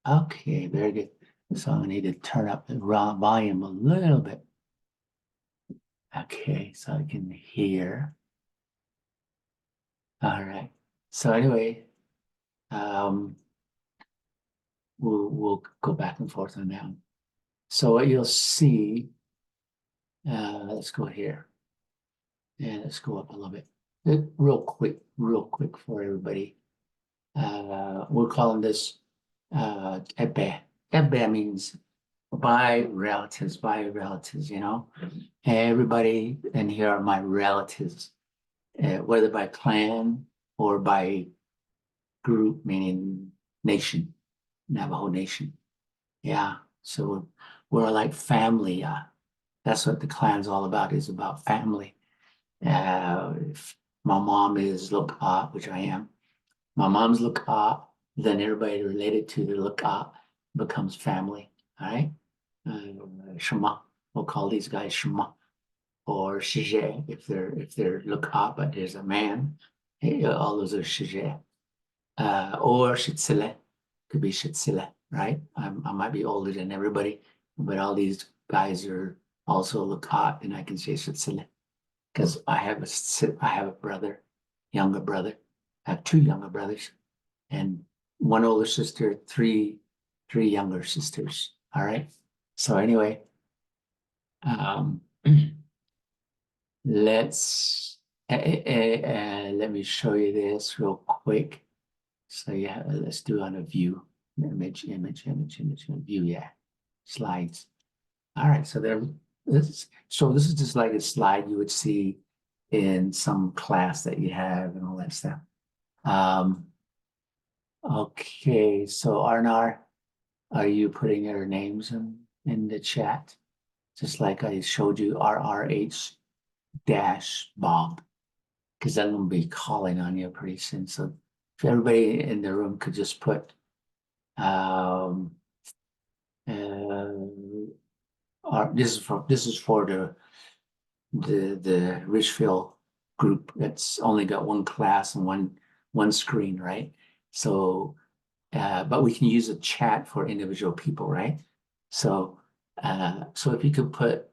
Okay, very good. So I'm gonna need to turn up the volume a little bit. Okay, so I can hear. All right. So anyway, um, we'll go back and forth on that one. So what you'll see, let's go here and let's go up a little bit. Real quick for everybody. We're calling this ebe. Ebe means by relatives, you know. Everybody in here are my relatives, whether by clan or by group, meaning nation, Navajo Nation. Yeah, so we're like family. That's what the clan's all about, is about family. If my mom is Luka, which I am, my mom's Luka, then everybody related to the Luka becomes family. All right. Shema. We'll call these guys Shema or Shije if they're Luka, but there's a man. Hey, all those are Shije. Or Shitsile. Could be Shitsile, right? I might be older than everybody, but all these guys are also Luka, and I can say Shitsile because I have a brother, younger brother. I have two younger brothers and one older sister, three younger sisters. All right. So anyway, um, let me show you this real quick. So yeah, let's do on a view, image, view. Yeah, slides. All right. So this is just like a slide you would see in some class that you have and all that stuff. Um, okay. So Arnar, are you putting your names in the chat? Just like I showed you, RRH dash Bob, because I'm going to be calling on you pretty soon. So if everybody in the room could just put this is for the Richfield group that's only got one class and one screen, right? So but we can use a chat for individual people, right? So so if you could put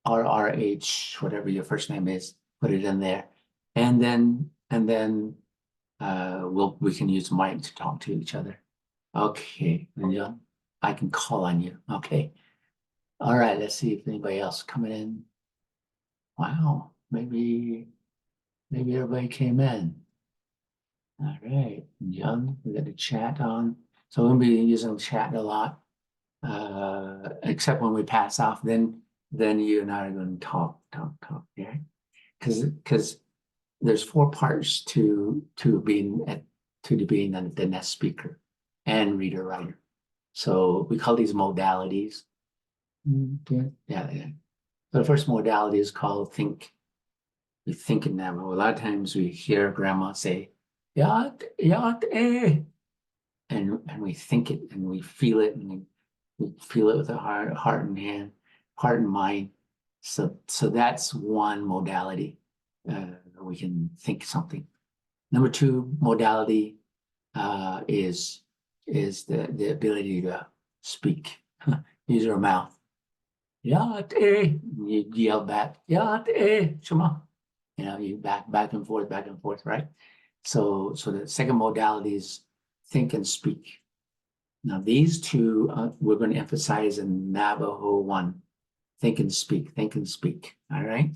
RRH, whatever your first name is, put it in there, and then we can use mic to talk to each other. Okay, and yeah, I can call on you. Okay. All right, let's see if anybody else coming in. Wow, maybe everybody came in. All right, Young, we got the chat on. So we're gonna be using chat a lot, except when we pass off. Then you and I are going to talk. Yeah, because there's four parts to being the nest speaker and reader writer. So we call these modalities. Yeah. So the first modality is called think. We think in Navajo. A lot of times we hear grandma say, "Yat, yat, eh," and we think it and we feel it and we feel it with our heart and mind. So that's one modality. We can think something. Number two modality is the ability to speak. Use your mouth. Yat, eh. You yell back, "Yat, eh, Shema." You know, you back and forth, right? So the second modality is think and speak. Now these two we're going to emphasize in Navajo one. Think and speak. All right.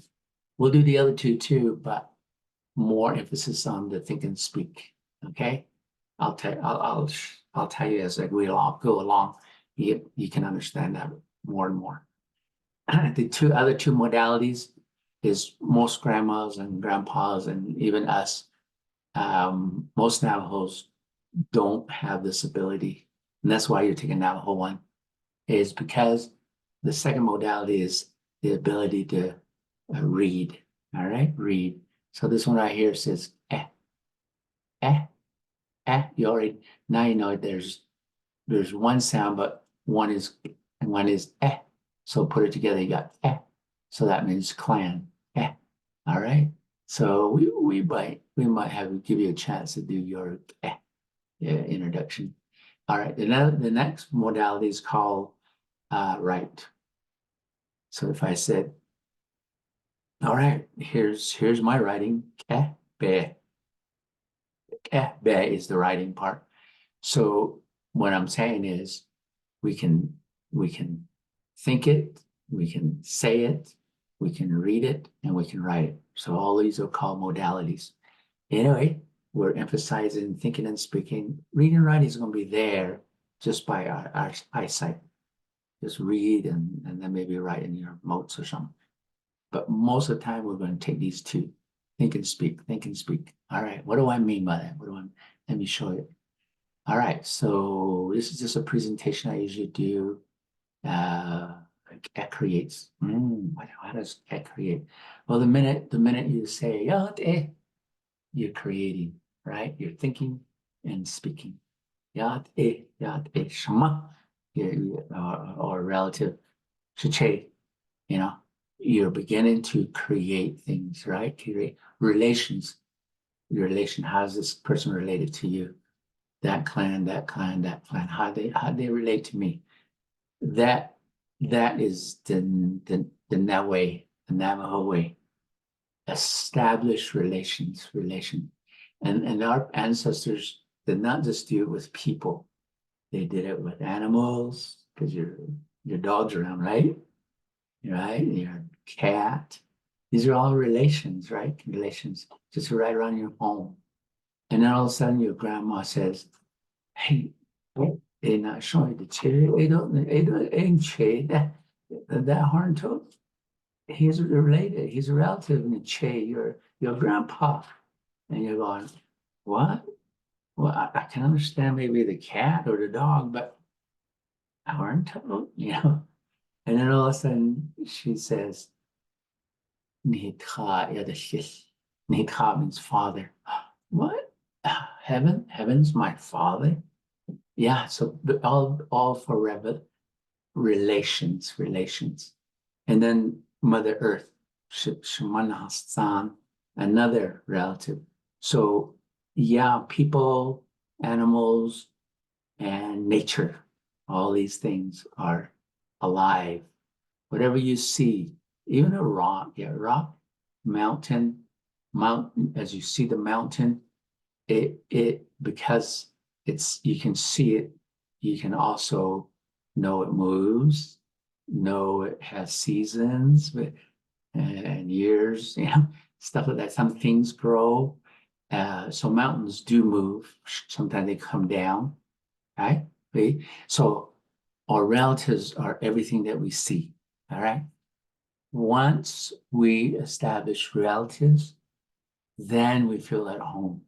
We'll do the other two too, but more emphasis on the think and speak. Okay. I'll tell you as I go along. You can understand that more and more. The other two modalities is most grandmas and grandpas and even us. Most Navajos don't have this ability, and that's why you're taking Navajo one. Is because the second modality is the ability to read. All right, read. So this one right here says eh. You already now you know there's one sound, but one is eh. So put it together, you got eh. So that means clan. Eh. All right. So we might give you a chance to do your eh. introduction. All right, the next modality is called write. So if I said, all right, here's my writing. Ke, be. Ke, be is the writing part. So what I'm saying is we can think it, we can say it, we can read it, and we can write it. So all these are called modalities. Anyway, we're emphasizing thinking and speaking. Reading and writing is going to be there just by our eyesight. Just read and then maybe write in your notes or something. But most of the time, we're going to take these two. Think and speak, think and speak. All right, what do I mean by that? Let me show you. All right, so this is just a presentation I usually do. It creates. How does it create? Well, the minute you say, you're creating, right? You're thinking and speaking. Shama, or relative, you're beginning to create things, right? Create relations. Your relation, how's this person related to you? That clan, how they relate to me. That is the Navajo way. Establish relation. And our ancestors did not just do it with people. They did it with animals, because your dog's around, right? Right? Your cat. These are all relations, right? Relations, just right around your home. And then all of a sudden your grandma says, hey, they're not showing the chair. They don't chair that horn toad. He's related, he's a relative in the Che, your grandpa. And you're going, what? Well, I can understand maybe the cat or the dog, but horn toad, And then all of a sudden she says, Nihika Yadashis. Nihika means father. What? Heaven's my father? Yeah, so all for relations. And then Mother Earth, Shamanastan, another relative. So yeah, people, animals, and nature, all these things are alive. Whatever you see, even a rock, mountain, as you see the mountain, it because you can see it, you can also know it moves, know it has seasons and years, stuff like that. Some things grow. So mountains do move. Sometimes they come down, right? So our relatives are everything that we see, all right? Once we establish relatives, then we feel at home.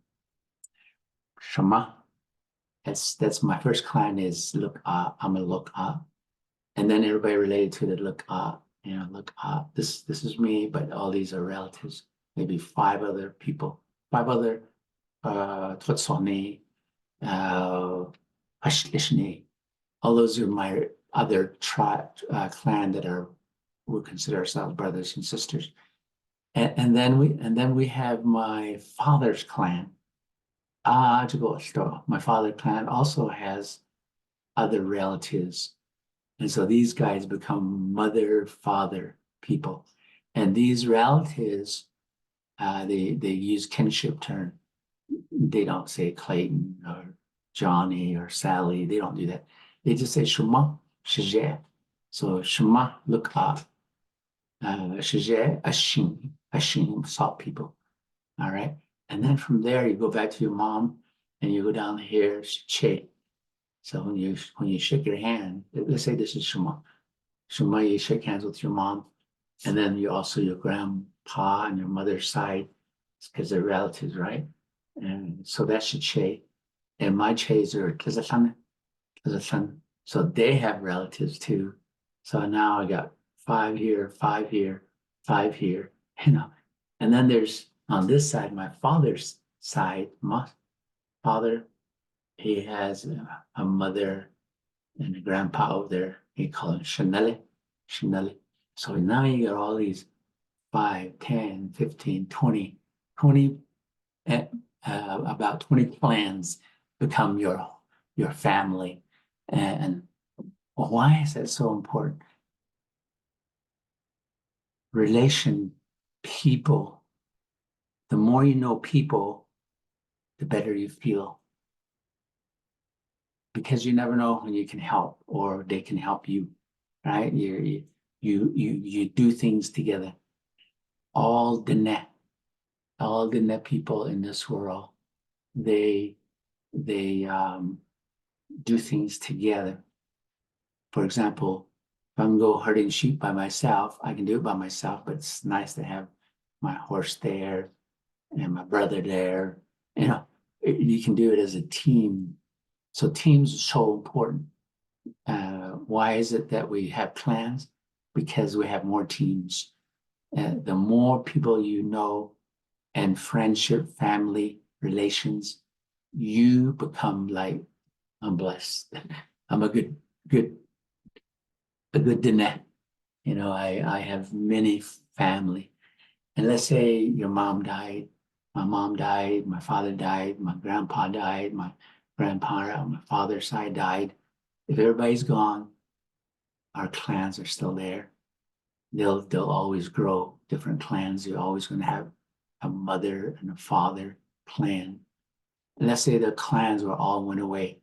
Shema. That's my first client is look up. I'm gonna look up. And then everybody related to the look up, look up. This is me, but all these are relatives. Maybe 5 other people, 5 other Twatsoni, Hashlishni. All those are my other clan that we consider ourselves brothers and sisters. And then we have my father's clan. My father's clan also has other relatives. And so these guys become mother, father people. And these relatives, they use kinship term. They don't say Clayton or Johnny or Sally. They don't do that. They just say Shema, Shije. So Shema, look up. Shije, Ashim, salt people. All right. And then from there, you go back to your mom and you go down here, Che. So when you shake your hand, let's say this is Shema. Shema, you shake hands with your mom, and then you also your grandpa and your mother's side, because they're relatives, right? And so that's Che. And my Che's are Kizashan. So they have relatives too. So now I got 5 here, 5 here, 5 here, And then there's on this side, my father's side, my father, he has a mother and a grandpa over there. He call it Chanel. So now you got all these 5, 10, 15, 20, about 20 clans become your family. And well, why is that so important? People, the more you know people, the better you feel. Because you never know when you can help or they can help you, right? You do things together. All the net people in this world, they do things together. For example, if I'm go herding sheep by myself, I can do it by myself, but it's nice to have my horse there and my brother there. You can do it as a team. So teams are so important. Why is it that we have clans? Because we have more teams. The more people you know and friendship, family, relations, you become like, I'm blessed. I'm a good Dinet. I have many family. And let's say your mom died, my mom died, my father died, my grandpa died, my grandpa on my father's side died. If everybody's gone, our clans are still there. They'll always grow. Different clans, you're always going to have a mother and a father clan. And let's say the clans were all went away.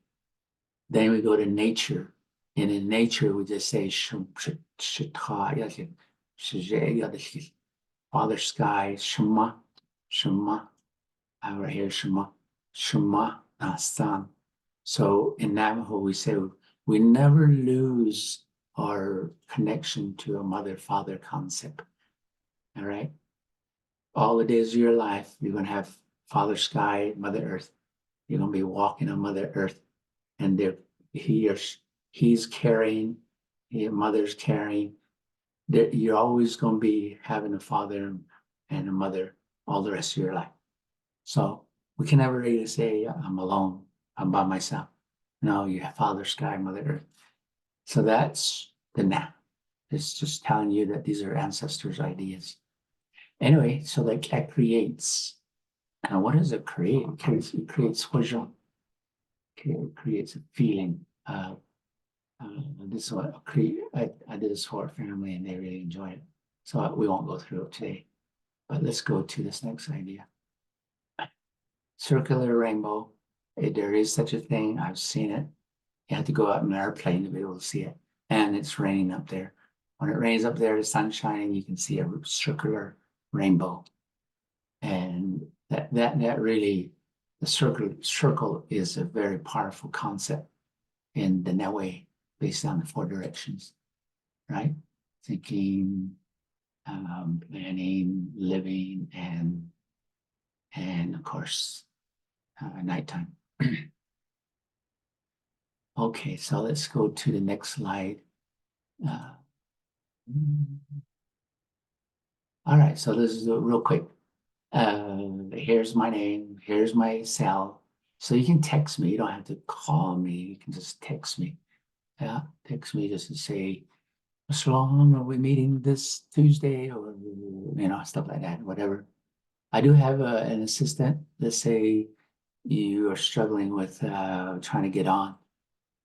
Then we go to nature. And in nature, we just say Father Sky, Shema, Shema. Right here, Shema, Shema, Son. So in Navajo, we say we never lose our connection to a mother-father concept. All right. All the days of your life, you're going to have Father Sky, Mother Earth. You're going to be walking on Mother Earth, and he's carrying, your mother's carrying. You're always going to be having a father and a mother all the rest of your life. So we can never really say, I'm alone, I'm by myself. No, you have Father Sky, Mother Earth. So that's the now. It's just telling you that these are ancestors' ideas. Anyway, so that creates. And what does it create? It creates vision. It creates a feeling. This is what I did this for a family and they really enjoy it. So we won't go through it today. But let's go to this next idea. Circular rainbow. There is such a thing. I've seen it. You have to go out in an airplane to be able to see it. And it's raining up there. When it rains up there, the sun's shining, you can see a circular rainbow. And that really, the circle is a very powerful concept in the Newe, based on the 4 directions, right? Thinking, planning, living, and of course, nighttime. Okay, so let's go to the next slide. All right, so this is real quick. Here's my name, here's my cell. So you can text me, you don't have to call me, you can just text me. Yeah, text me just to say, what's wrong? Are we meeting this Tuesday? Or, stuff like that, whatever. I do have an assistant. Let's say you are struggling with trying to get on.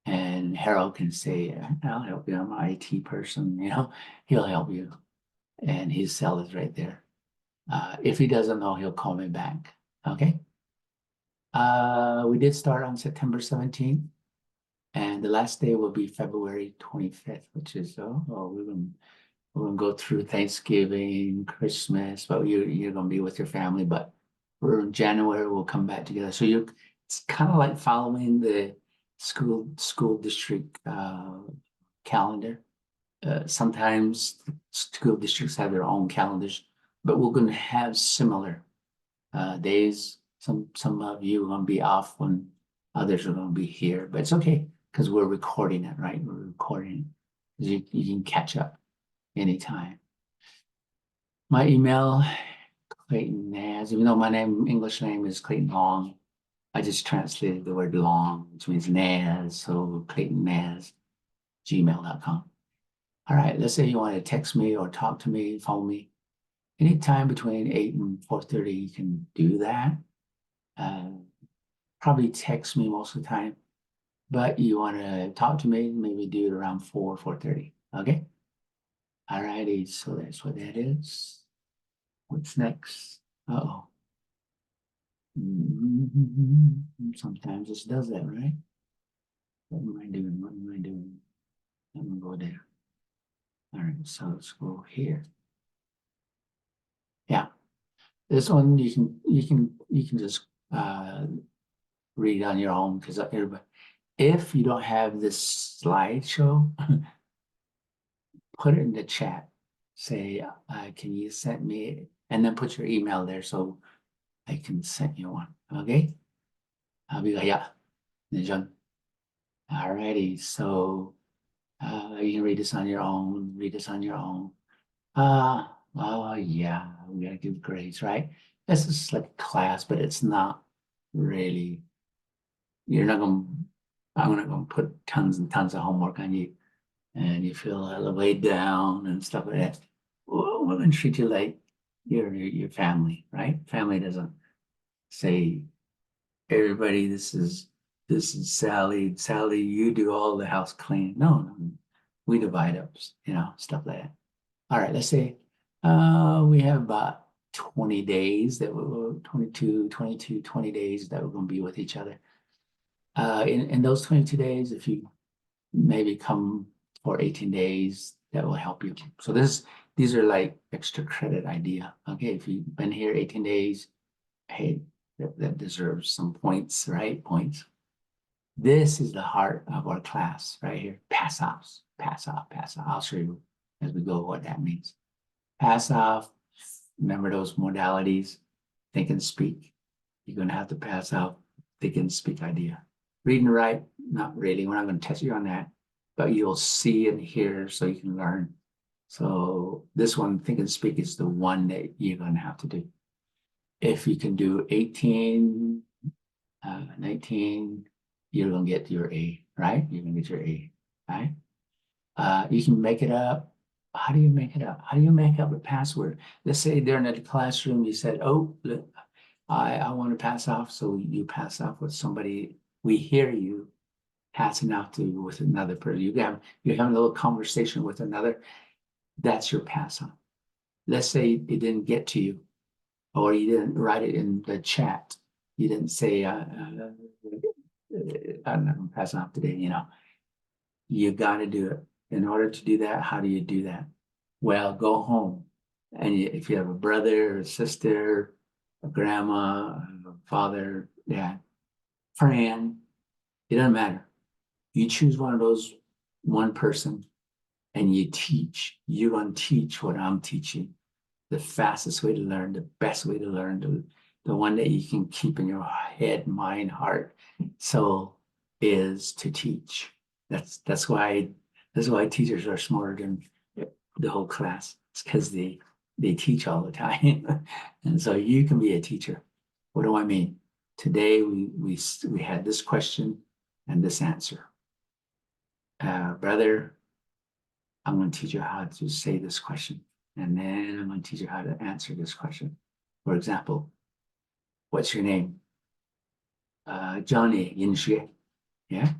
And Harold can say, I'll help you. I'm an IT person, he'll help you. And his cell is right there. If he doesn't know, he'll call me back. Okay. We did start on September 17th. And the last day will be February 25th, which is, we're gonna go through Thanksgiving, Christmas, but you're gonna be with your family. But we're in January, we'll come back together. So it's kind of like following the school district calendar. Sometimes school districts have their own calendars, but we're going to have similar days. Some of you are going to be off when others are going to be here, but it's okay because we're recording it, right? We're recording it. You can catch up anytime. My email, Clayton Naz, even though my English name is Clayton Long, I just translated the word long, which means Naz, so Clayton Naz, gmail.com. All right, let's say you want to text me or talk to me, phone me. Anytime between 8 and 4:30, you can do that. probably text me most of the time, but you want to talk to me, maybe do it around 4:30. Okay. All righty. So that's what that is. What's next? Uh-oh. Sometimes this does that, right? What am I doing? What am I doing? I'm gonna go there. All right, so let's go here. Yeah, this one you can just read on your own because everybody. If you don't have this slideshow, put it in the chat. Say, can you send me, and then put your email there so I can send you one. Okay? I'll be like, yeah, John. All righty, so you can read this on your own. Read this on your own. Oh yeah, we gotta give grades, right? This is like a class, but it's not really. You're not gonna. I'm not gonna put tons and tons of homework on you, and you feel a little way down and stuff like that. Well, we're gonna treat you like your family, right? Family doesn't say, everybody, this is Sally. Sally, you do all the house cleaning. No, no, we divide up, stuff like that. All right, let's say we have about 20 days that we're 20 days that we're going to be with each other. In those 22 days, if you maybe come for 18 days, that will help you. So these are like extra credit idea. Okay, if you've been here 18 days, hey, that deserves some points, right? Points. This is the heart of our class right here. Pass offs, pass off, pass off. I'll show you as we go what that means. Pass off, remember those modalities, think and speak. You're going to have to pass off think and speak idea. Read and write, not really. We're not going to test you on that, but you'll see and hear so you can learn. So this one, think and speak, is the one that you're going to have to do. If you can do 18, 19, you're going to get your A, right? You're going to get your A, right? You can make it up. How do you make it up? How do you make up a password? Let's say during the classroom, you said, oh, look, I want to pass off. So you pass off with somebody. We hear you passing off with another person. You're having a little conversation with another. That's your pass off. Let's say it didn't get to you, or you didn't write it in the chat. You didn't say, I'm not going to pass off today, You got to do it. In order to do that, how do you do that? Well, go home. And if you have a brother, a sister, a grandma, a father, dad, friend, it doesn't matter. You choose one of those, one person, and you teach. You're going to teach what I'm teaching. The fastest way to learn, the best way to learn, the one that you can keep in your head, mind, heart, soul, is to teach. That's why teachers are smarter than the whole class. It's because they teach all the time. And so you can be a teacher. What do I mean? Today we had this question and this answer. Brother, I'm going to teach you how to say this question. And then I'm going to teach you how to answer this question. For example, what's your name? Johnny Yinxue. Yeah.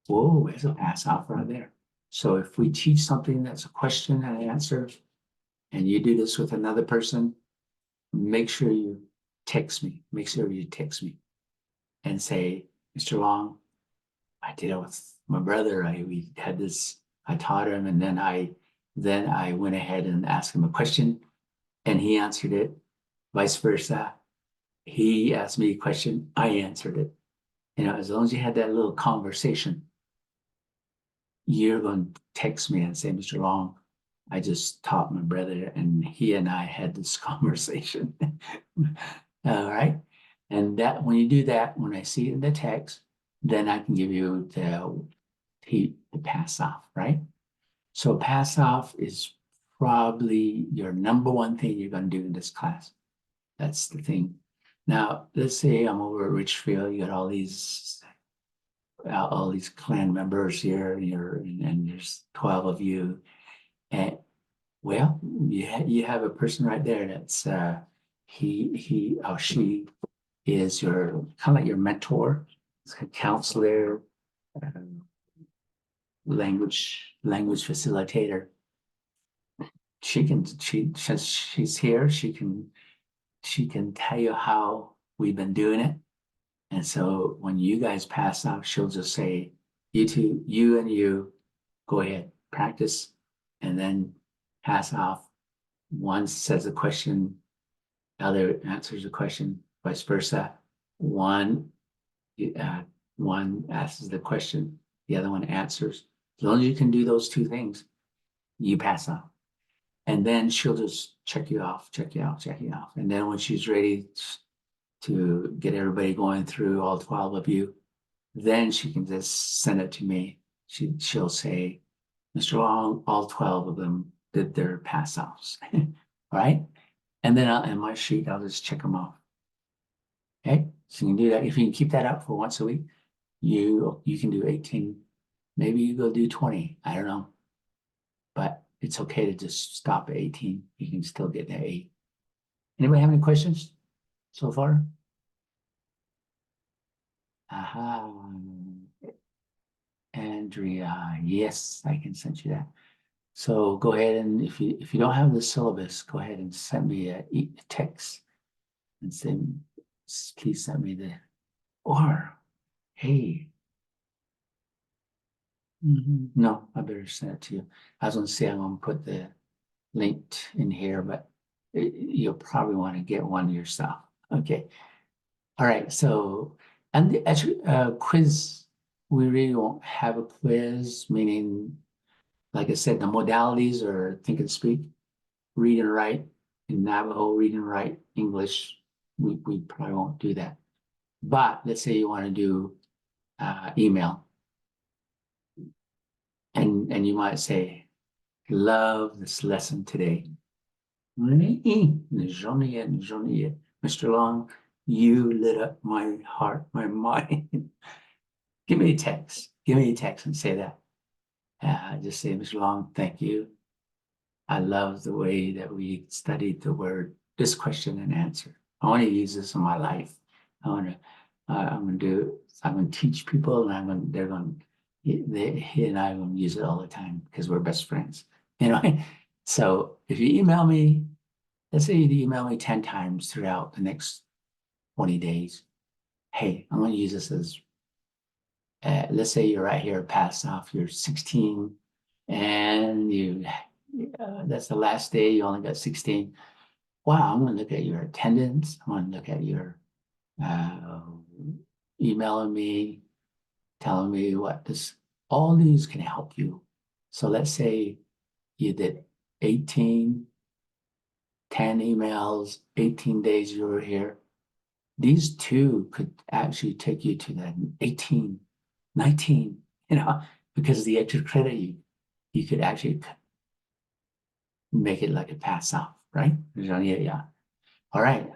Whoa, there's a pass off right there. So if we teach something that's a question and an answer, and you do this with another person, make sure you text me. Make sure you text me and say, Mr. Long, I did it with my brother. We had this, I taught him, and then I went ahead and asked him a question and he answered it. Vice versa. He asked me a question, I answered it. As long as you had that little conversation, you're going to text me and say, Mr. Long, I just taught my brother and he and I had this conversation. All right. And that when you do that, when I see it in the text, then I can give you the pass off, right? So pass off is probably your number one thing you're going to do in this class. That's the thing. Now, let's say I'm over at Richfield, you got all these clan members here, and there's 12 of you. And well, you have a person right there that's he or she is your kind of like your mentor, a counselor, language facilitator. She's here. She can tell you how we've been doing it. And so when you guys pass out, she'll just say, you two, you and you, go ahead, practice, and then pass off. One says a question, the other answers a question, vice versa. One asks the question, the other one answers. As long as you can do those two things, you pass off. And then she'll just check you off. And then when she's ready to get everybody going through, all 12 of you, then she can just send it to me. She'll say, Mr. Long, all 12 of them did their pass offs. All right. And then in my sheet, I'll just check them off. Okay. So you can do that. If you can keep that up for once a week, you can do 18. Maybe you go do 20. I don't know. But it's okay to just stop at 18. You can still get that 8. Anybody have any questions so far? Aha. Andrea, yes, I can send you that. So go ahead and if you don't have the syllabus, go ahead and send me a text and say, please send me the, or hey, no, I better send it to you. I was gonna say I'm gonna put the link in here, but you'll probably want to get one yourself. Okay. All right. So, and actually, quiz, we really won't have a quiz, meaning, like I said, the modalities are think and speak, read and write. In Navajo, read and write English. We probably won't do that. But let's say you want to do email. And you might say, love this lesson today. Mr. Long, you lit up my heart, my mind. Give me a text and say that. Just say, Mr. Long, thank you. I love the way that we studied the word, this question and answer. I want to use this in my life. I'm gonna teach people, and he and I are going to use it all the time because we're best friends. So if you email me, let's say you email me 10 times throughout the next 20 days. Hey, I'm going to use this as, let's say you're right here, pass off, you're 16, and that's the last day, you only got 16. Wow, I'm going to look at your attendance. I'm going to look at your emailing me, telling me all these can help you. So let's say you did 10 emails, 18 days you were here. These two could actually take you to the 18, 19, because the extra credit you could actually make it like a pass off, right? Yeah. All right.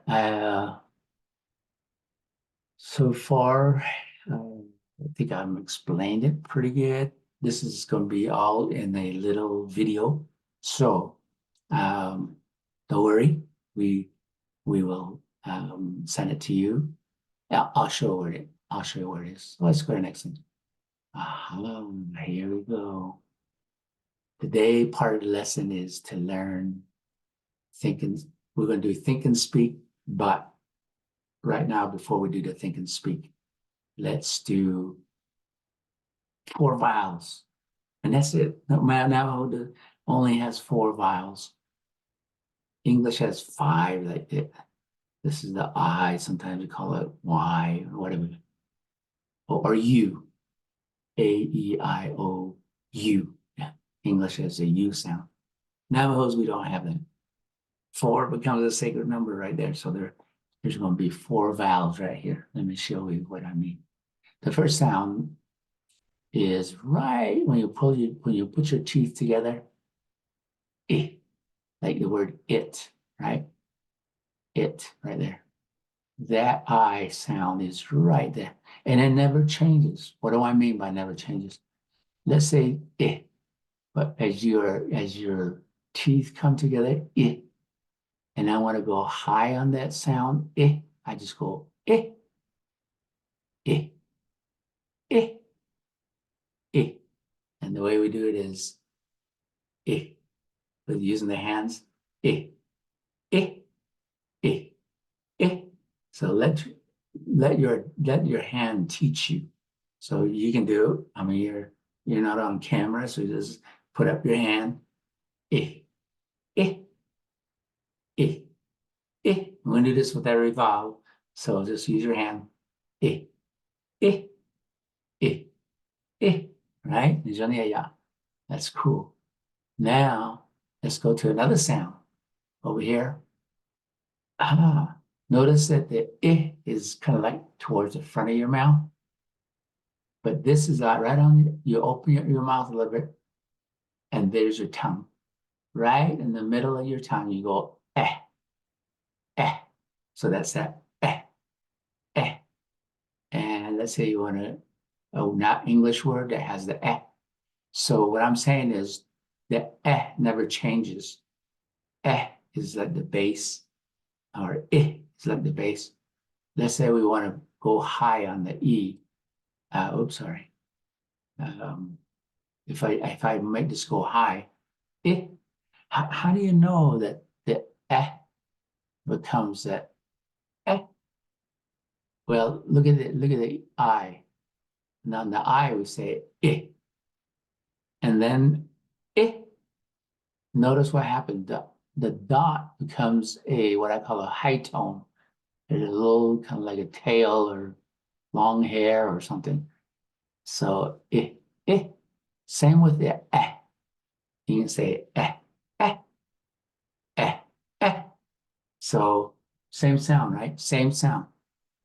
So far, I think I've explained it pretty good. This is going to be all in a little video. So don't worry, we will send it to you. Yeah, I'll show you where it is. Let's go to the next one. Here we go. Today, part of the lesson is to learn thinking. We're going to do think and speak, but right now, before we do the think and speak, let's do 4 vowels. And that's it. Navajo only has 4 vowels. English has 5. Like this is the I. Sometimes we call it Y or whatever. Or U. A-E-I-O-U. Yeah. English has a U sound. Navajos, we don't have them. 4 becomes a sacred number right there. So there's going to be 4 vowels right here. Let me show you what I mean. The first sound is right when you put your teeth together. Like the word it, right? It right there. That I sound is right there. And it never changes. What do I mean by never changes? Let's say but as your teeth come together, and I want to go high on that sound, I just go eh, eh, eh, eh. And the way we do it is eh, with using the hands, eh, eh, eh, eh. So let your hand teach you. So you can do it. I mean, you're not on camera, so just put up your hand. Eh, eh, eh, eh. I'm going to do this with every vowel. So just use your hand. Eh, eh, eh, eh. Right? That's cool. Now let's go to another sound over here. Ah, notice that the eh is kind of like towards the front of your mouth, but this is right on you open your mouth a little bit, and there's your tongue. Right in the middle of your tongue, you go eh, eh. So that's that eh, eh. And let's say you want a not English word that has the eh. So what I'm saying is the eh never changes. Eh is like the base, or eh is like the base. Let's say we want to go high on the E. Oops, sorry. If I make this go high, eh, how do you know that the eh becomes that eh? Well, look at the I. Now in the I we say eh, and then eh. Notice what happened. The dot becomes a what I call a high tone. There's a little kind of like a tail or long hair or something. So eh, eh. Same with the eh. You can say eh, eh, eh, eh. So same sound, right? Same sound.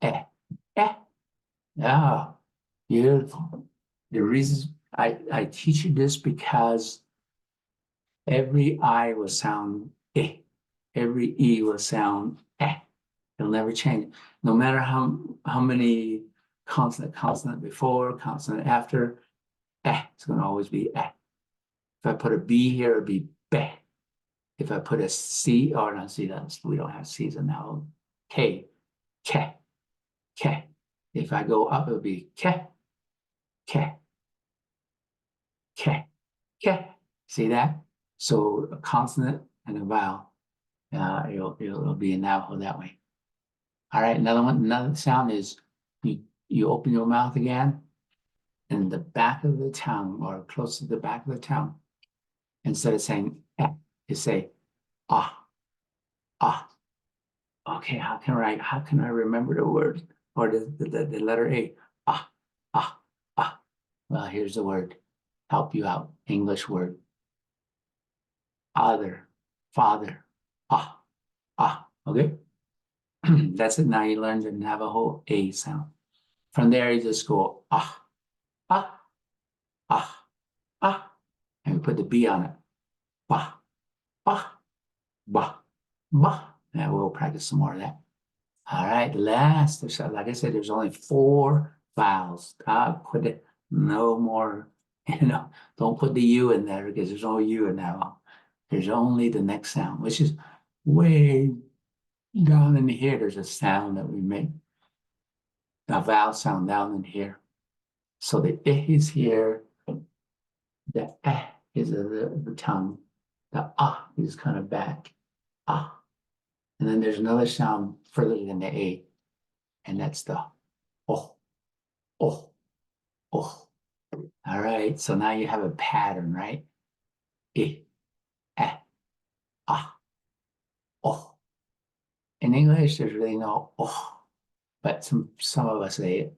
Eh, eh. Ah, beautiful. The reason I teach you this because every I will sound eh. Every E will sound eh. It'll never change. No matter how many consonant before, consonant after, eh, it's going to always be eh. If I put a B here, it'd be beh. If I put a C, or not C, we don't have C's in that one. K, ke, ke. If I go up, it'll be ke, ke, ke, ke. See that? So a consonant and a vowel, it'll be a Navajo that way. All right, another sound is you open your mouth again, and the back of the tongue, or close to the back of the tongue, instead of saying eh, you say ah, ah. Okay, how can I remember the word or the letter A? Ah, ah, ah. Well, here's the word. Help you out. English word. Other, father. Ah, ah. Okay. That's it. Now you learned the Navajo A sound. From there, you just go ah, ah, ah, ah, and we put the B on it. Bah, bah, bah, bah. And we'll practice some more of that. All right, last, like I said, there's only 4 vowels. Put it, no more, don't put the U in there because there's no U in that one. There's only the next sound, which is way down in here. There's a sound that we make, a vowel sound down in here. So the I is here, the eh is the tongue, the ah is kind of back, ah. And then there's another sound further than the A, and that's the oh, oh. Oh, all right. So now you have a pattern, right? Eh, eh, ah, oh. In English, there's really no oh, but some of us say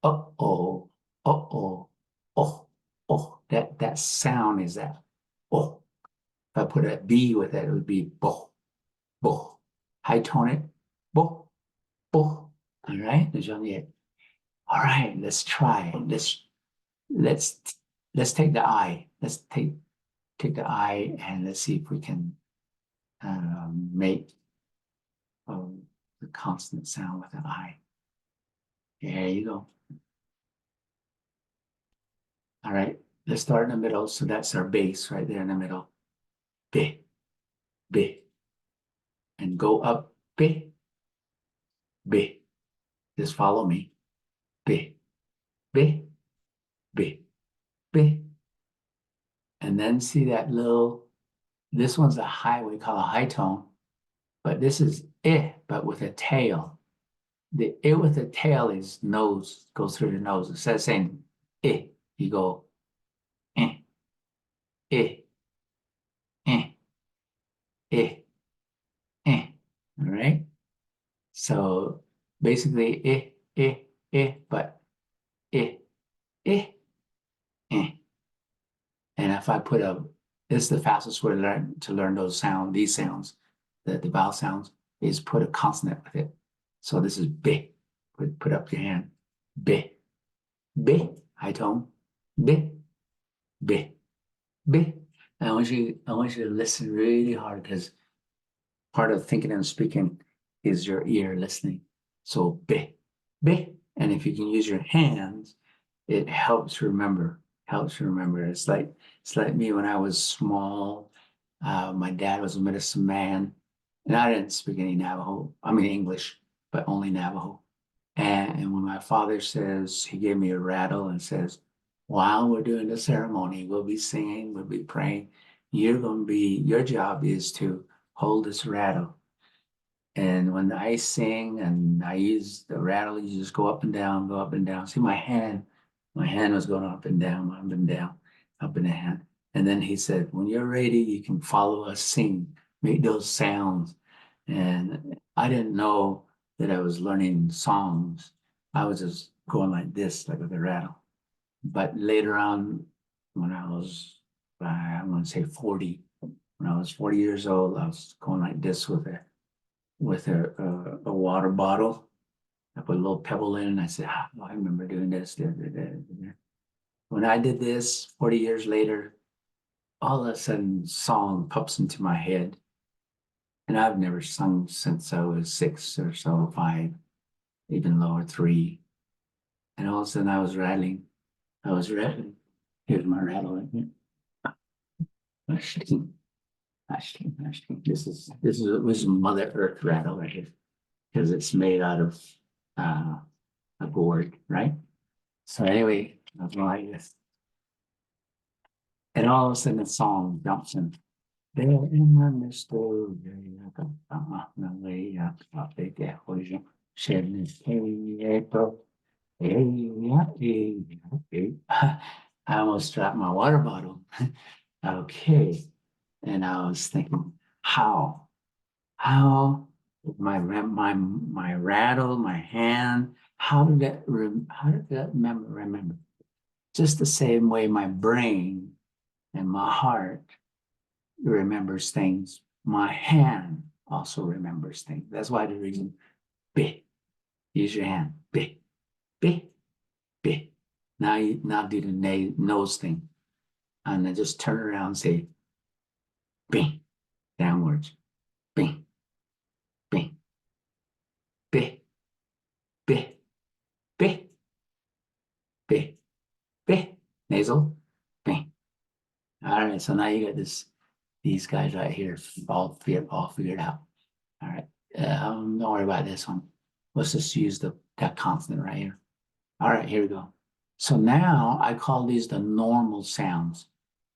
uh-oh, uh-oh, oh, oh. That sound is that oh. If I put a B with it, it would be bo, bo. High tone it, bo, bo. All right, there's only it. All right, let's try. Let's let's take the I. Let's take the I and let's see if we can make the consonant sound with an I. There you go. All right, let's start in the middle. So that's our base right there in the middle. B, B. And go up, B, B. Just follow me. B, B, B, B. And then see that little, this one's a high, we call a high tone, but this is I, but with a tail. The I with a tail is nose, goes through the nose. Instead of saying I, you go I, I, I, I, I. All right? So basically I, but I, I, I. And if I put a, this is the fastest way to learn these sounds, the vowel sounds, is put a consonant with it. So this is B. Put up your hand. B. B. High tone. B. B. B. And I want you to listen really hard because part of thinking and speaking is your ear listening. So B. B. And if you can use your hands, it helps remember. Helps remember. It's like me when I was small. My dad was a medicine man, and I didn't speak any Navajo. I mean English, but only Navajo. And when my father says he gave me a rattle and says, "While we're doing the ceremony, we'll be singing, we'll be praying. Your job is to hold this rattle." And when I sing and I use the rattle, you just go up and down, go up and down. See my hand was going up and down, up and down, up in the hand. And then he said, when you're ready, you can follow us, sing, make those sounds. And I didn't know that I was learning songs. I was just going like this, like with a rattle. But later on, when I was, I'm going to say 40, when I was 40 years old, I was going like this with a water bottle. I put a little pebble in and I said, I remember doing this. When I did this 40 years later, all of a sudden song pops into my head. And I've never sung since I was 6 or so, 5, even lower 3. And all of a sudden I was rattling. Here's my rattle right here. This is Mother Earth rattle right here because it's made out of a gourd, right? So anyway, I was like this. And all of a sudden the song jumps in. There in the story, the way up there, shedding April. I almost dropped my water bottle. Okay. And I was thinking, how my rattle, my hand, how did that remember? Just the same way my brain and my heart remembers things, my hand also remembers things. That's why the reason B. Use your hand. B. B. B. Now do the nose thing. And then just turn around and say B. Downwards. B. B. B. B. B. B. B. Nasal. B. All right, so now you got these guys right here all figured out. All right, don't worry about this one. Let's just use that consonant right here. All right, here we go. So now I call these the normal sounds.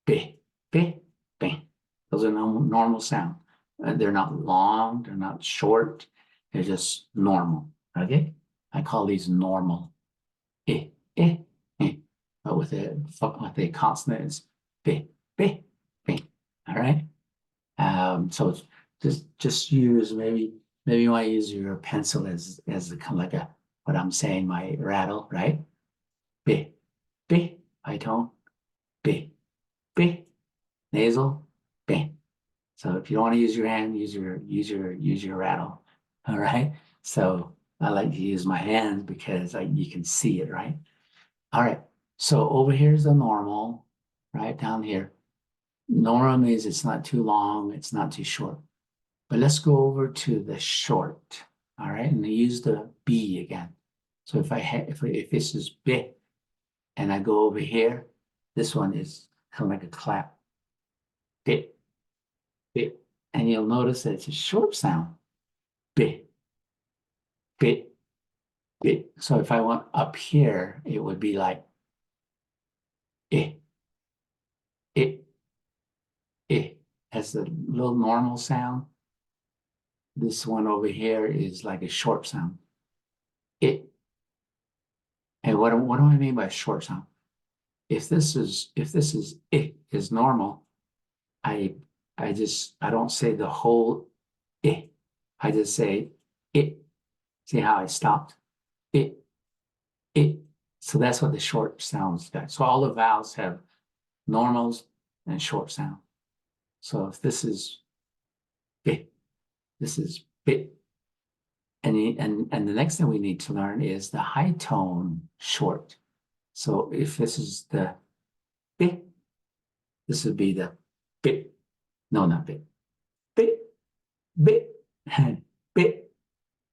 B, B, B. Those are normal sound. They're not long, they're not short, they're just normal. Okay, I call these normal. I, I, I. But with a consonant, it's B, B, B. All right. So just use maybe you want to use your pencil as kind of like what I'm saying, my rattle, right? B, B, high tone, B, B, nasal, B. So if you don't want to use your hand, use your rattle. All right. So I like to use my hands because you can see it, right? All right. So over here's the normal, right down here. Normal means it's not too long, it's not too short. But let's go over to the short, all right? And use the B again. So if this is B and I go over here, this one is kind of like a clap. B, B. And you'll notice that it's a short sound. B, B, bit. So if I went up here, it would be like eh, eh, eh, as the little normal sound. This one over here is like a short sound. It. And what do I mean by short sound? If this is it is normal, I I don't say the whole it. I just say it. See how I stopped? It, it. So that's what the short sounds got. So all the vowels have normals and short sound. So if this is bit, this is bit. And the next thing we need to learn is the high tone short. So if this is the bit, this would be the bit. No, not bit. Bit, bit, bit,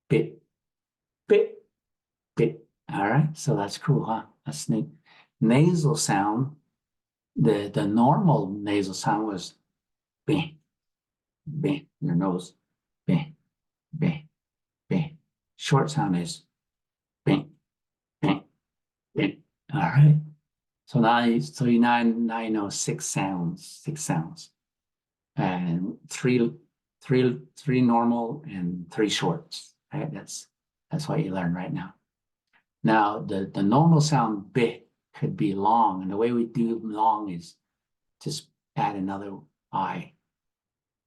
bit, bit, bit. All right, so that's cool, huh? That's neat. Nasal sound, the normal nasal sound was bing, bing, your nose, bing, bing, bing. Short sound is bing, bing, bing. All right. So now you know six sounds, and three normal and three shorts. Right? That's what you learn right now. Now the normal sound b could be long, and the way we do long is just add another I.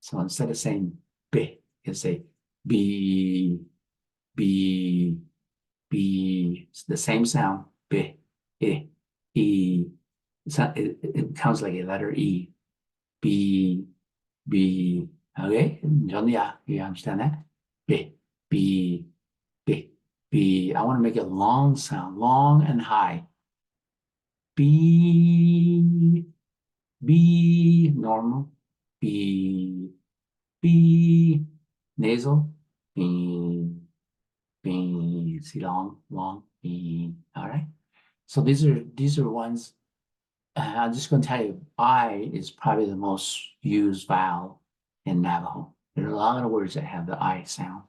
So instead of saying b, you say b, b, b. It's the same sound. B, I, e. It counts like a letter E. B, B. Okay, John, yeah, you understand that? B, B, B, B. I want to make it long sound, long and high. B, B, normal. B, B, nasal. B, B. See, long, long. B. All right. So these are ones. I'm just going to tell you, I is probably the most used vowel in Navajo. There are a lot of words that have the I sound.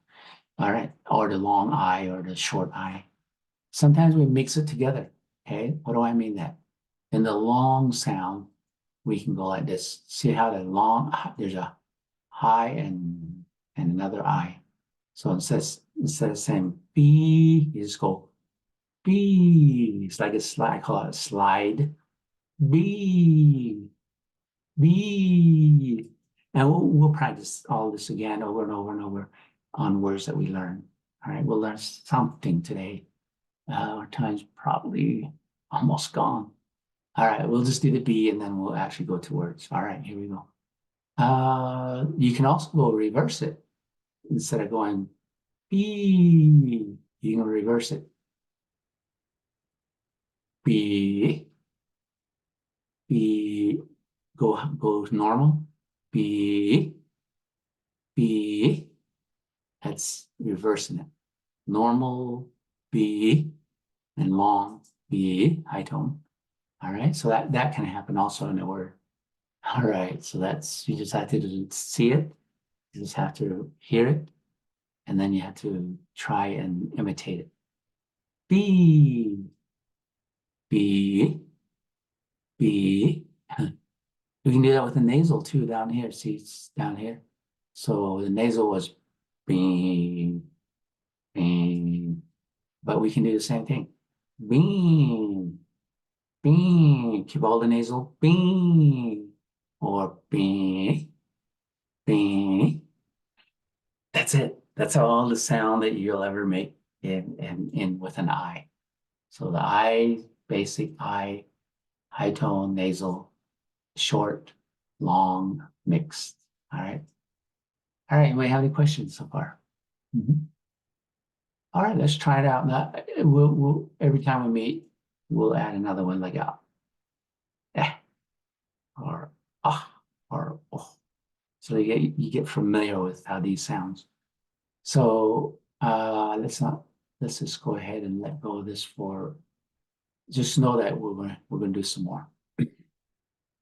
All right, or the long I or the short I. Sometimes we mix it together. Okay, what do I mean that? In the long sound, we can go like this. See how the long, there's a high and another I. So instead of saying B, you just go B. It's like a slide, I call it a slide. B, B. And we'll practice all this again over and over and over on words that we learn. All right, we'll learn something today. Our time's probably almost gone. All right, we'll just do the B and then we'll actually go to words. All right, here we go. You can also go reverse it. Instead of going B, you can reverse it. B, B, go normal. B, B, that's reversing it. Normal B and long B, high tone. All right, so that can happen also in a word. All right, so that's, you just have to see it, you just have to hear it, and then you have to try and imitate it. B, B, B. We can do that with the nasal too down here. See, it's down here. So the nasal was B, B, but we can do the same thing. Bean, bean. Keep all the nasal. Bean. Or bean, bean. That's it. That's all the sound that you'll ever make in with an I. So the I, basic I, high tone, nasal, short, long, mixed. All right. All right. Anybody have any questions so far? Mm-hmm. All right, let's try it out. Now, we'll every time we meet, we'll add another one like eh, or ah, or oh. So you get familiar with how these sounds. So let's just go ahead and let go of this for just know that we're gonna do some more.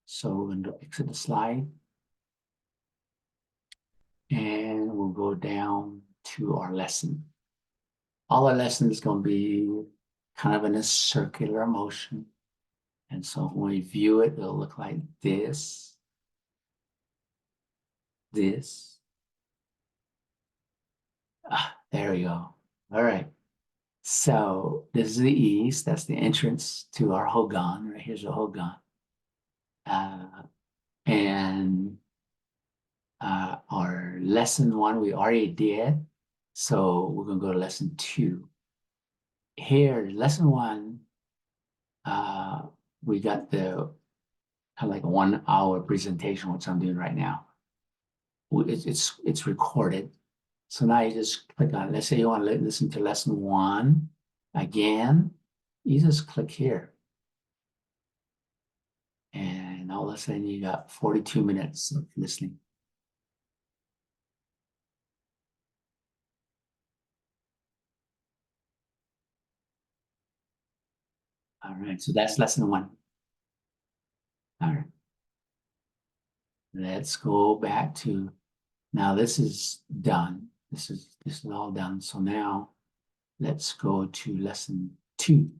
So we're gonna exit the slide and we'll go down to our lesson. all our lessons is going to be kind of in a circular motion. And so when we view it, it'll look like this, this. There we go. All right. So this is the east. That's the entrance to our Hogan. Right here's the Hogan. And our lesson 1 we already did. So we're going to go to lesson 2. Here, lesson 1, we got the kind of like a 1-hour presentation, which I'm doing right now. It's recorded. So now you just click on it. Let's say you want to listen to lesson 1 again. You just click here. And all of a sudden you got 42 minutes of listening. All right, so that's lesson 1. All right. Let's go back to, now this is done. This is all done. So now let's go to lesson 2.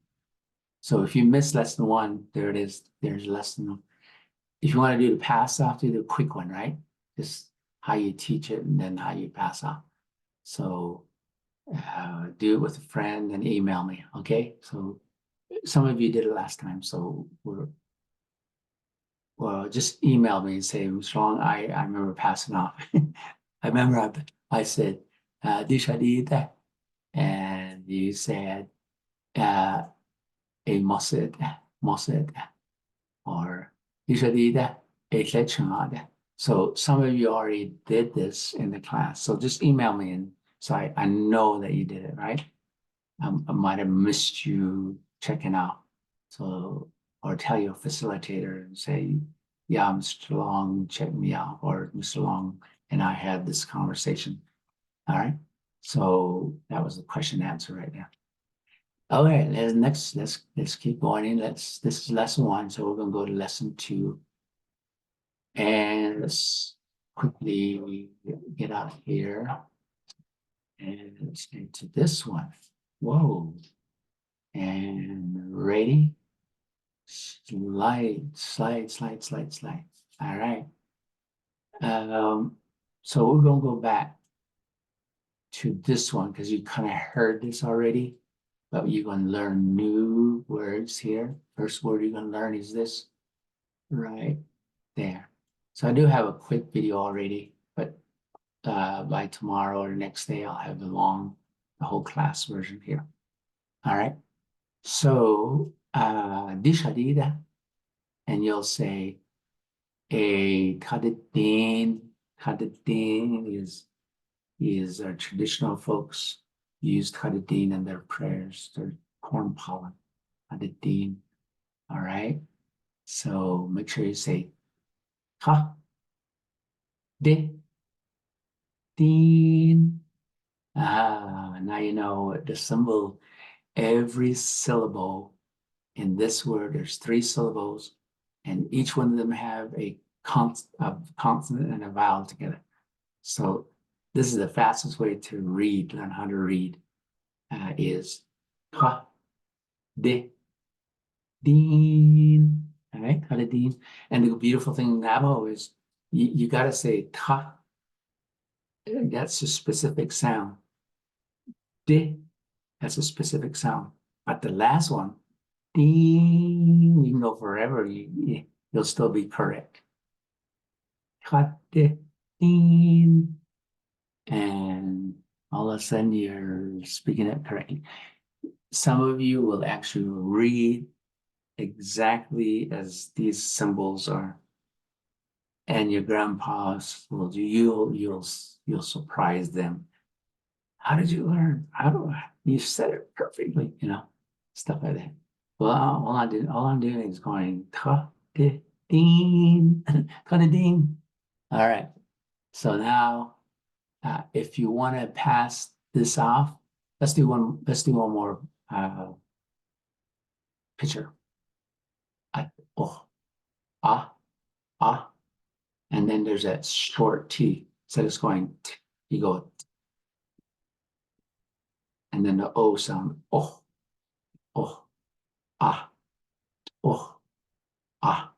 So if you missed lesson 1, there it is. There's lesson. If you want to do the pass off, do the quick one, right? Just how you teach it and then how you pass off. So do it with a friend and email me, okay? So some of you did it last time, so well, just email me and say, what's wrong? I remember passing off. I remember I said, Dishadita, and you said, a mosid, or Dishadita, a lectionada. So some of you already did this in the class. So just email me and so I know that you did it, right? I might have missed you checking out. So, or tell your facilitator and say, yeah, Mr. Long, check me out, or Mr. Long and I had this conversation. All right. So that was the question and answer right there. All right, next, let's keep going in. This is lesson 1, so we're gonna go to lesson 2. And let's quickly get out here. And let's get to this one. Whoa. And ready? Slide. All right. So we're gonna go back to this one because you kind of heard this already, but you're gonna learn new words here. First word you're gonna learn is this right there. So I do have a quick video already, but by tomorrow or next day, I'll have the whole class version here. All right. So dishadida, and you'll say a kadidin. Kadidin is our traditional folks used kadidin in their prayers, their corn pollen. Kadidin. All right. So make sure you say ha de din. Now you know the symbol. Every syllable in this word, there's 3 syllables, and each one of them have a consonant and a vowel together. So this is the fastest way to learn how to read, is ha, de, din. All right, ha, de, din. And the beautiful thing in Navajo is you got to say ta. That's a specific sound. De, that's a specific sound. But the last one, ding, you can go forever. You'll still be correct. Ding. And all of a sudden you're speaking it correctly. Some of you will actually read exactly as these symbols are. And your grandpas will do, you'll surprise them. How did you learn? You said it perfectly, stuff like that. Well, all I'm doing is going ta de ding, ta de ding. All right. So now, if you want to pass this off, let's do one more picture. Oh, ah, ah, and then there's that short T. So it's going. You go. and then the O sound. Oh, oh, ah, oh, ah,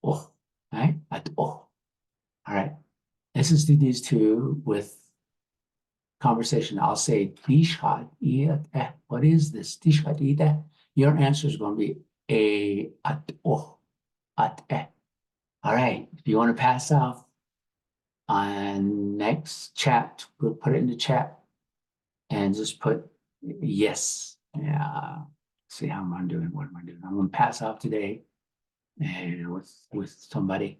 oh, right? At oh. All right. Listen to these two with conversation. I'll say, Dishat, eh. What is this? Dishat, eh. Your answer is going to be a, at oh, at eh. All right. If you want to pass off on next chat, we'll put it in the chat and just put yes. Yeah. See how am I doing? What am I doing? I'm going to pass off today and with somebody.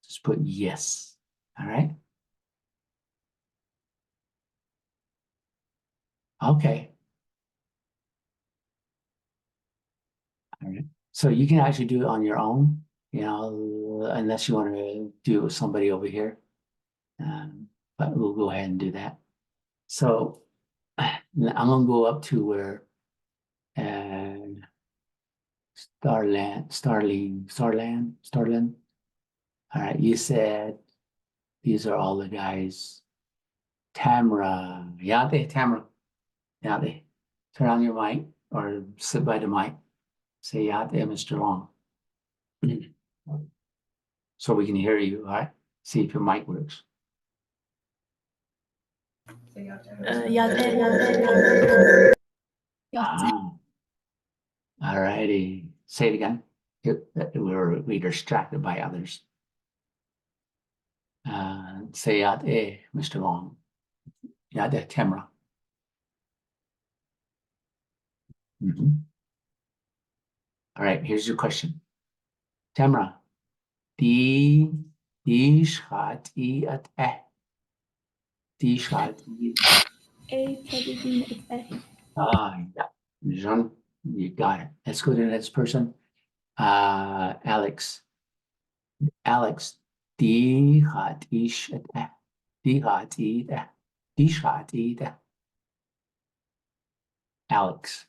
Just put yes. All right. Okay. All right. So you can actually do it on your own, unless you want to do it with somebody over here. But we'll go ahead and do that. So I'm gonna go up to where Starland. All right, you said these are all the guys. Tamara, Yate, Tamara, Yate. Turn on your mic or sit by the mic. Say Yate, Mr. Long. So we can hear you, all right? See if your mic works. All righty. Say it again. We're distracted by others. Say Yate, Mr. Long. Yate, Tamara. All right, here's your question. Tamara, die schat I at eh. Die schat I. Yeah. Jean, you got it. Let's go to the next person. Alex. Die hat ich at eh. Die hat I eh. Die schat I eh. Alex.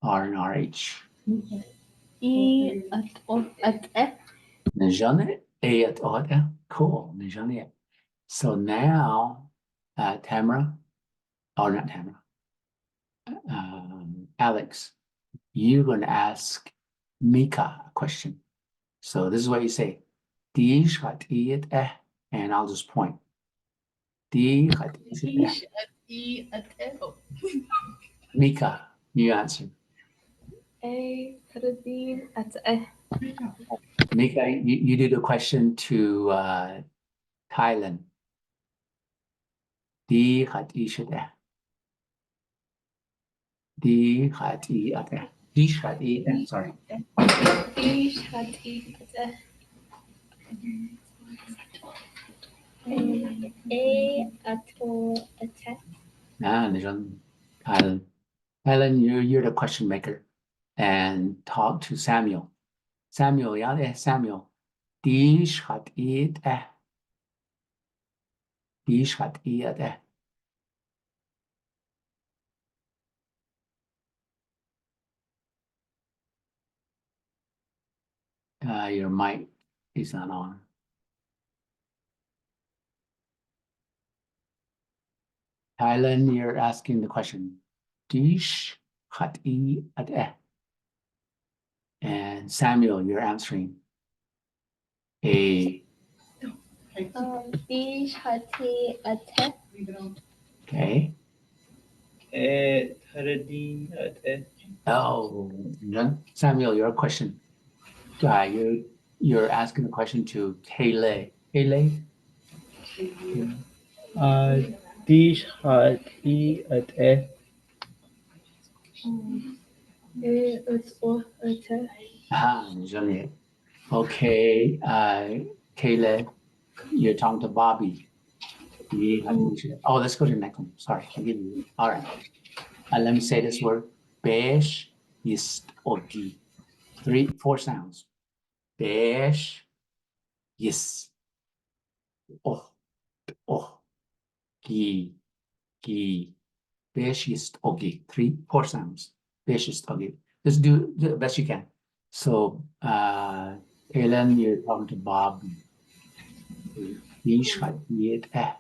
R and RH. at F. Nejane A at O at eh. Cool. Nejane. So now, Tamara, or not Tamara, Alex, you're going to ask Mika a question. So this is what you say. Die hat I at eh. And I'll just point. Die hat I at eh. Mika, you answer. at F. Mika, you do the question to Thailand. Die hat I at eh. Die hat I at eh. Die hat I at eh. Sorry. at F. A at F. Thailand. Thailand, you're the question maker. And talk to Samuel. Samuel, yeah, Samuel. Die hat I at eh. Die hat I at eh. Your mic is not on. Thailand, you're asking the question. Dish hat I at eh. And Samuel, you're answering a. Dish at F. Okay. Taradin at eh. Oh, Samuel, your question. You're asking a question to Kayle. Kayle? Dish hat I at eh. A at O at F. Johnny. Okay, Kayle, you're talking to Bobby. Oh, let's go to the next one. Sorry, I'll give you. All right. Let me say this word. Besh ist ogi. 4 sounds. Besh, yes. Oh, gi. Besh ist ogi. 4 sounds. Besh ist ogi. Just do the best you can. So, Kaylin, you're talking to Bob. Wie schreibt ihr eh?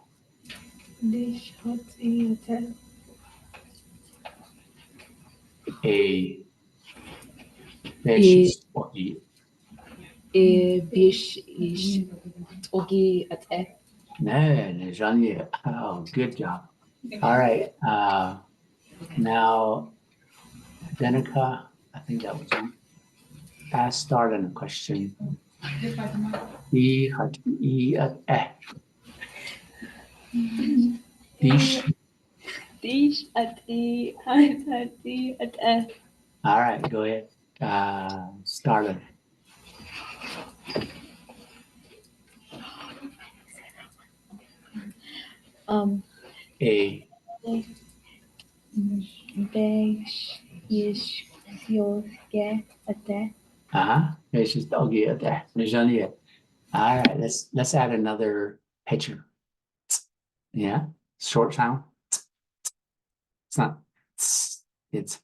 Dish hati ate. A fish E story. bish ish togi ate. No, Johnny. Oh, good job. All right. Now, Danica, I think that was you. Fast start on a question. E hat e at eh. Dish. Dish ati hati ate. All right, go ahead. Start it. A. Besh ish yoge ate. It's just okay at that. Johnny. All right, let's add another picture. Yeah, short sound. It's not. It's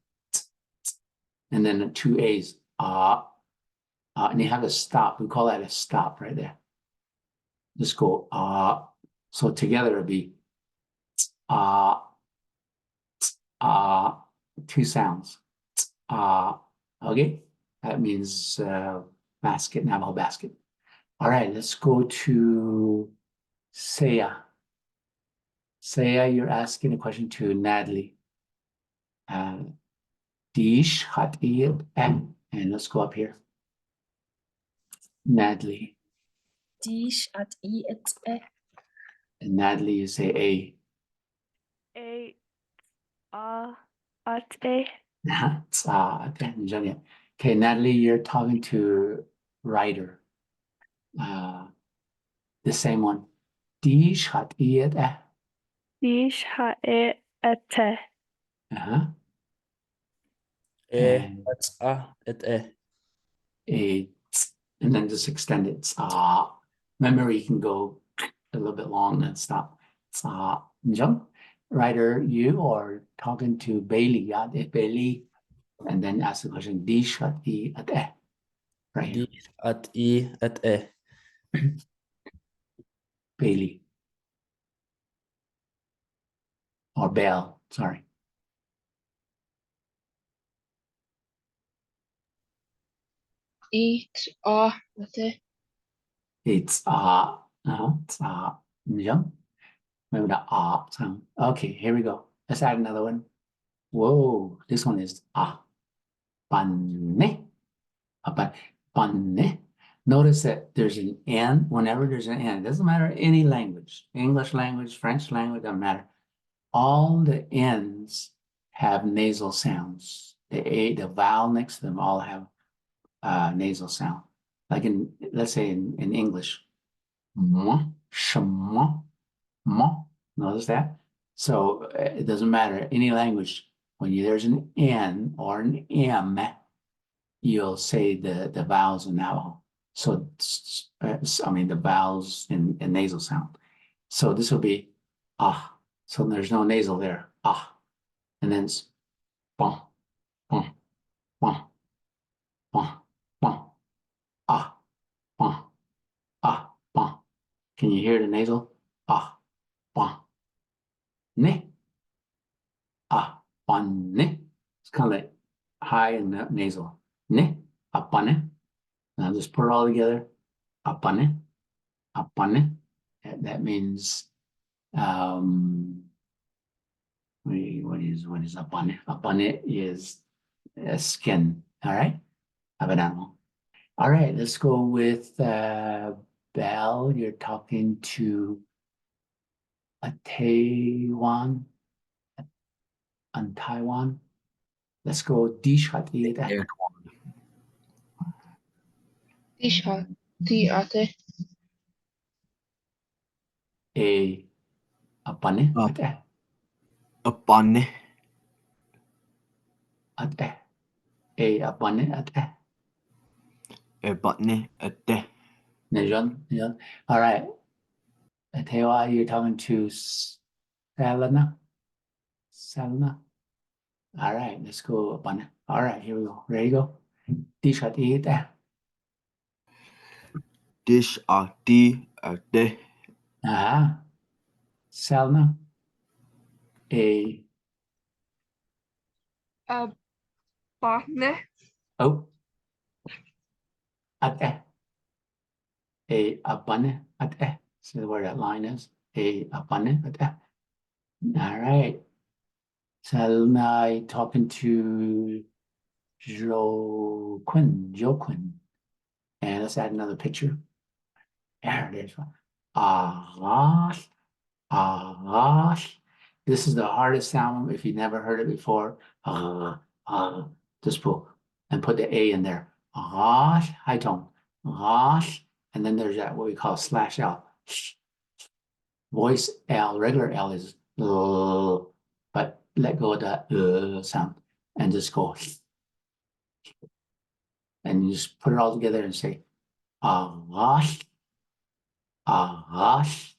and then the two A's. And you have a stop. We call that a stop right there. Just go so together it'll be two sounds. Okay, that means basket, Navajo basket. All right, let's go to Saya. Saya, you're asking a question to Natalie. Dish hat and let's go up here. Natalie. Dish at ate. And Natalie, you say A. A at a Okay, Natalie, you're talking to Ryder. The same one. Dish hat dish ha e ate And at a. a and then just extend it. Remember, you can go a little bit long and stop. Jump. Ryder, you are talking to Bailey. Bailey, and then ask the question. Dish hat right here. Dish at a. Bailey or Bell. Sorry. Eat ate. It's jump. Remember the sound. Okay, here we go. Let's add another one. Whoa, this one is panne. Panne. Notice that there's an N whenever there's an N. It doesn't matter any language, English language, French language, doesn't matter. All the N's have nasal sounds. The vowel next to them all have nasal sound. Like let's say in English, shma, mo. Notice that? So it doesn't matter any language. When there's an N or an M, you'll say the vowels in Navajo. So the vowels in nasal sound. So this will be ah. So there's no nasal there. Ah, and then it's bon, bon, bon, bon, bon, ah, bon, ah, bon. Can you hear the nasal? Ah, bon, ne, ah, bon, ne. It's kind of like high and nasal. Ne, apane. Now just put it all together. Apane, apane. That means what is apane? Apane is skin. All right, of an animal. All right, let's go with Belle. You're talking to a Taiwan, on Taiwan. Let's go. Dish hat Dish hati ate. a bunny Upon a bunny a button at the Nejon. All right. Tewa, you're talking to Selena. Selena. All right, let's go bunny. All right, here we go. Ready to go. Dish hat dish at the Selena. A, Botne. oh. At a bunny at see where that line is. A bunny at All right. So now talking to Joe Quinn. And let's add another picture. There it is. Ah, This is the hardest sound if you've never heard it before. Just pull and put the A in there. High tone. And then there's that what we call slash L. Voice L, regular L is but let go of the sound and just go and you just put it all together and say Agash, Agash.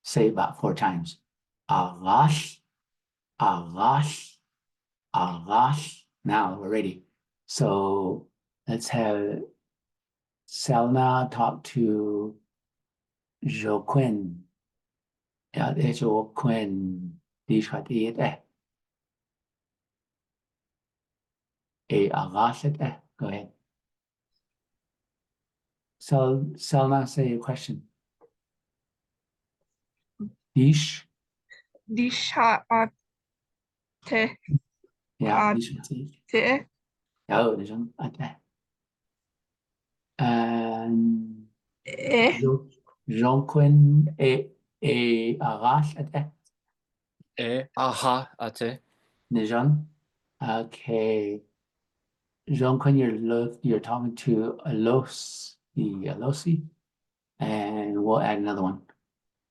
Say about 4 times. Agash, Agash, Agash. Now we're ready. So let's have Selna talk to Joaquin. Ja, Joaquin. Die schat Agash. Go ahead. So Selna, say your question. Dish. Disha ate. Ja, Ate. die schat Ja, das schon. And Joaquin Agash aha ate. Nijon. Okay. Jean-Quinn, you're talking to Alosi, and we'll add another one.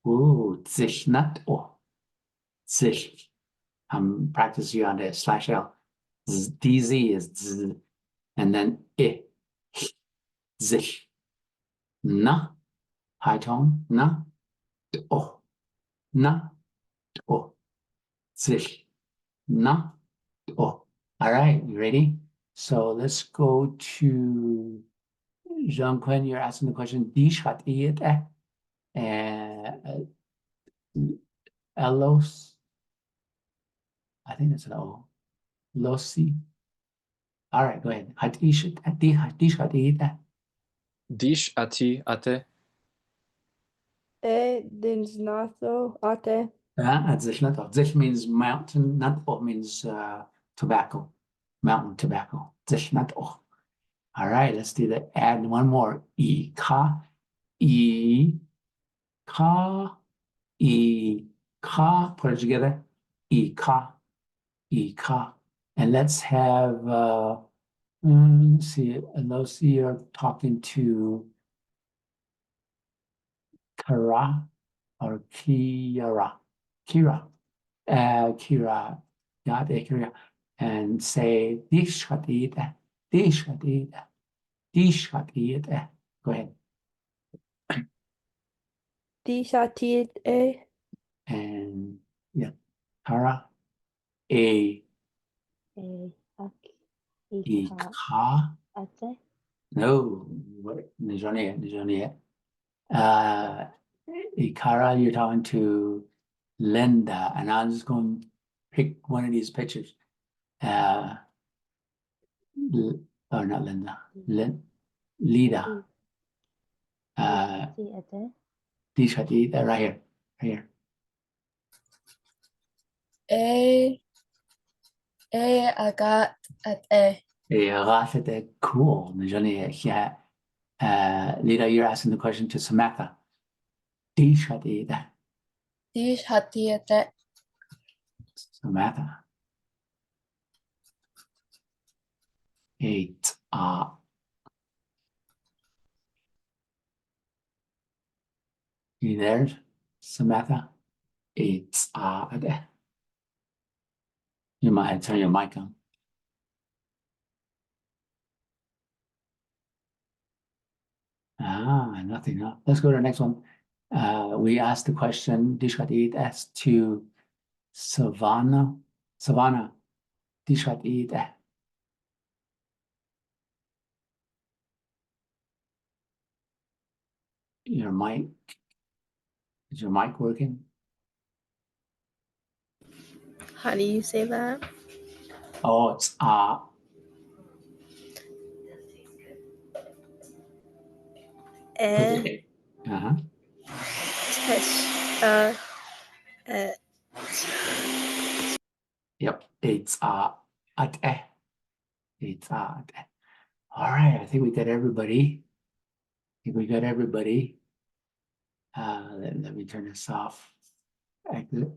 Ooh, Zichnat. Oh, Zich. I'm practicing you on the slash L. DZ is Z, and then I. Zich. Na. High tone. Na. Oh. Na. Oh. Zich. Na. Oh. All right, you ready? So let's go to Jean-Quinn. You're asking the question. Die schat and Elos, I think it's an O. Losi. All right, go ahead. Dish ati ate. Dinsnato ate. Zich means mountain, nato means tobacco, mountain tobacco. Zichnat. All right, let's do that. Add one more. Ka, ka, ka. Put it together. Ka. And let's have, let's see, Elosi, you're talking to Kara or Kira, Kira, not Kira, and say, Dishkatida. Go ahead. Dishatite. And yeah, Kara, A, Ika. Ate. No, Nijonia. Ikara, you're talking to Linda, and I'm just going to pick one of these pictures. Oh, not Linda. Lida. T-shirt, right here. Right here. Agat ate. Yeah, cool. Yeah. Lida, you're asking the question to Samantha. T-shirt, Dish hati ate. Samantha. 8. You there, Samantha? 8. You might have to turn your mic on. Nothing. No. Let's go to the next one. We asked the question, Dishkat S to Savannah. Savannah, Dishkat Your mic, is your mic working? How do you say that? Oh, it's Eh, Uh-huh. tesh, eh. Yep, it's at eh. It's at eh. All right, I think we got everybody. Let me turn this off. Exit.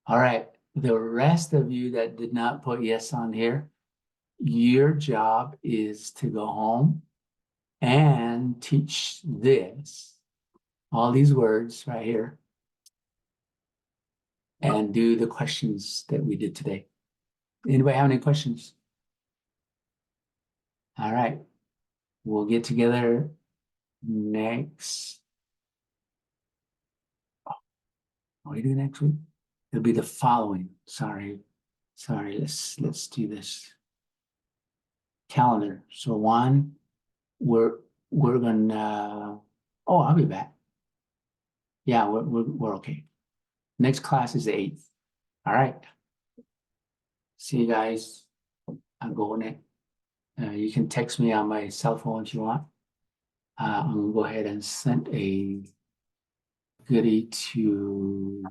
All right, the rest of you that did not put yes on here, your job is to go home and teach all these words right here, and do the questions that we did today. Anybody have any questions? All right, we'll get together next. What do we do next week? It'll be the following. Sorry. Let's do this calendar. So we're gonna. Oh, I'll be back. Yeah, we're okay. Next class is the 8th. All right. See you guys. I'm going in. You can text me on my cell phone if you want. I'm gonna go ahead and send a goodie to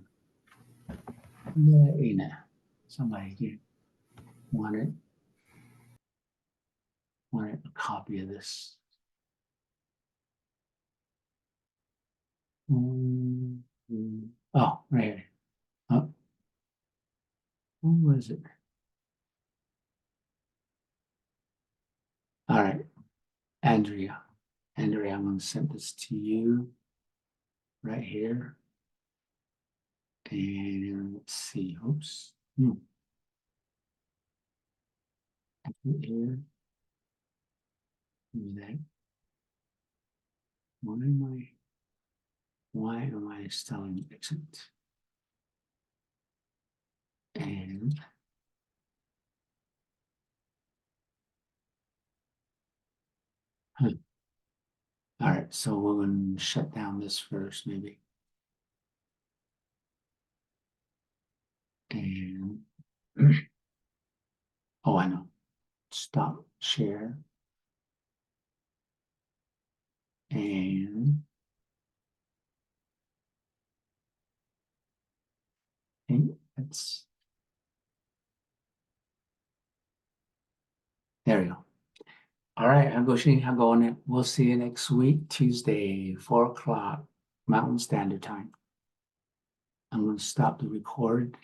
Ina. Somebody here wanted a copy of this. Oh, right here. Oh, who was it? All right, Andrea. Andrea, I'm gonna send this to you right here. And let's see, oops. Here. That. Why am I still in exit? And all right, so we're gonna shut down this first, maybe. And oh, I know. Stop share. And that's there we go. All right, I'm going. We'll see you next week, Tuesday, 4 o'clock Mountain Standard Time. I'm going to stop the record.